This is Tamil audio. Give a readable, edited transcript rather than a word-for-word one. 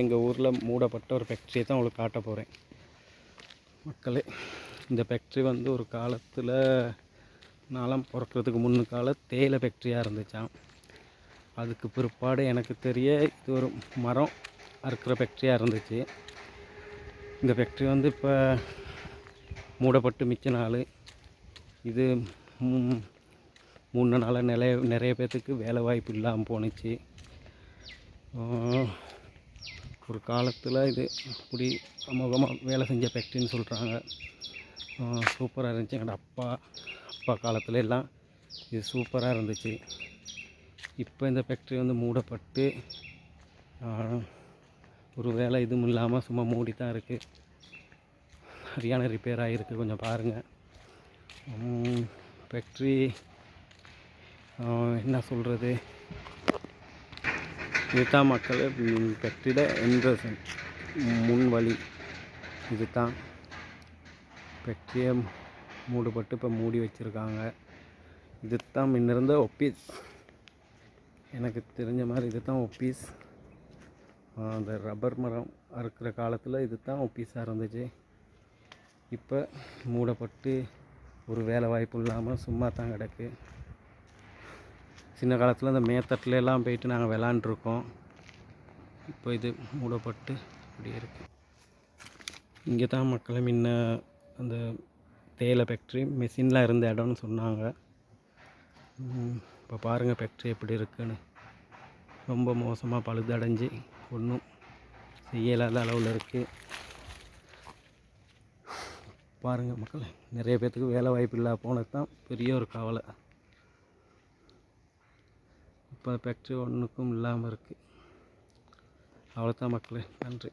எங்கள் ஊரில் மூடப்பட்ட ஒரு ஃபேக்ட்ரியை தான் உங்களுக்கு காட்ட போகிறேன் மக்களே. இந்த ஃபேக்ட்ரி வந்து ஒரு காலத்தில் நாலாம் பிறக்கிறதுக்கு முன்னுக்கால தேயிலை ஃபேக்ட்ரியாக இருந்துச்சான். அதுக்கு பிற்பாடு எனக்கு தெரிய இது ஒரு மரம் அறுக்கிற ஃபேக்ட்ரியாக இருந்துச்சு. இந்த ஃபேக்ட்ரி வந்து இப்போ மூடப்பட்டு மிச்ச நாள் இது 3 நாளாக நிறைய பேர்த்துக்கு வேலை வாய்ப்பு இல்லாமல் போணுச்சு. ஒரு காலத்தில் இது இப்படி அமோகமாக வேலை செஞ்ச ஃபேக்ட்ரின்னு சொல்கிறாங்க. சூப்பராக இருந்துச்சு. எங்களோட அப்பா காலத்துல எல்லாம் இது சூப்பராக இருந்துச்சு. இப்போ இந்த ஃபேக்ட்ரி வந்து மூடப்பட்டு ஒரு வேலை இதுவும் இல்லாமல் சும்மா மூடி தான் இருக்குது. சரியான ரிப்பேர் ஆகிருக்கு. கொஞ்சம் பாருங்கள். ஃபேக்ட்ரி என்ன சொல்கிறது, இதுதான் மக்கள் ஃபேக்ட்ரியோட என்ட்ரன்ஸ் முன் வழி. இது தான் ஃபேக்ட்ரியை மூடப்பட்டு இப்போ மூடி வச்சுருக்காங்க. இது தான் முன்னிருந்த ஒப்பீஸ். எனக்கு தெரிஞ்ச மாதிரி இது தான் ஒப்பீஸ். அந்த ரப்பர் மரம் அறுக்கிற காலத்தில் இது தான் ஒப்பீஸாக இருந்துச்சு. இப்போ மூடப்பட்டு ஒரு வேலை வாய்ப்பு இல்லாமல் சும்மா தான் கிடக்கு. சின்ன காலத்தில் அந்த மேத்தட்டில் எல்லாம் போயிட்டு நாங்கள் விளாண்டுருக்கோம். இப்போ இது மூடப்பட்டு இப்படி இருக்குது. இங்கே தான் மக்களை முன்ன அந்த தேயிலை ஃபேக்ட்ரி மிஷின்லாம் இருந்த இடம்னு சொன்னாங்க. இப்போ பாருங்கள் ஃபேக்ட்ரி எப்படி இருக்குன்னு. ரொம்ப மோசமாக பழுதடைஞ்சு ஒன்றும் செய்யலாத அளவில் இருக்குது. பாருங்கள் மக்கள், நிறைய பேர்த்துக்கு வேலை வாய்ப்பு இல்லாத போனது தான் பெரிய ஒரு கவலை. இப்போ ஃபேக்ட்ரி ஒன்றுக்கும் இல்லாமல் இருக்குது. அவ்வளோதான் மக்களே, நன்றி.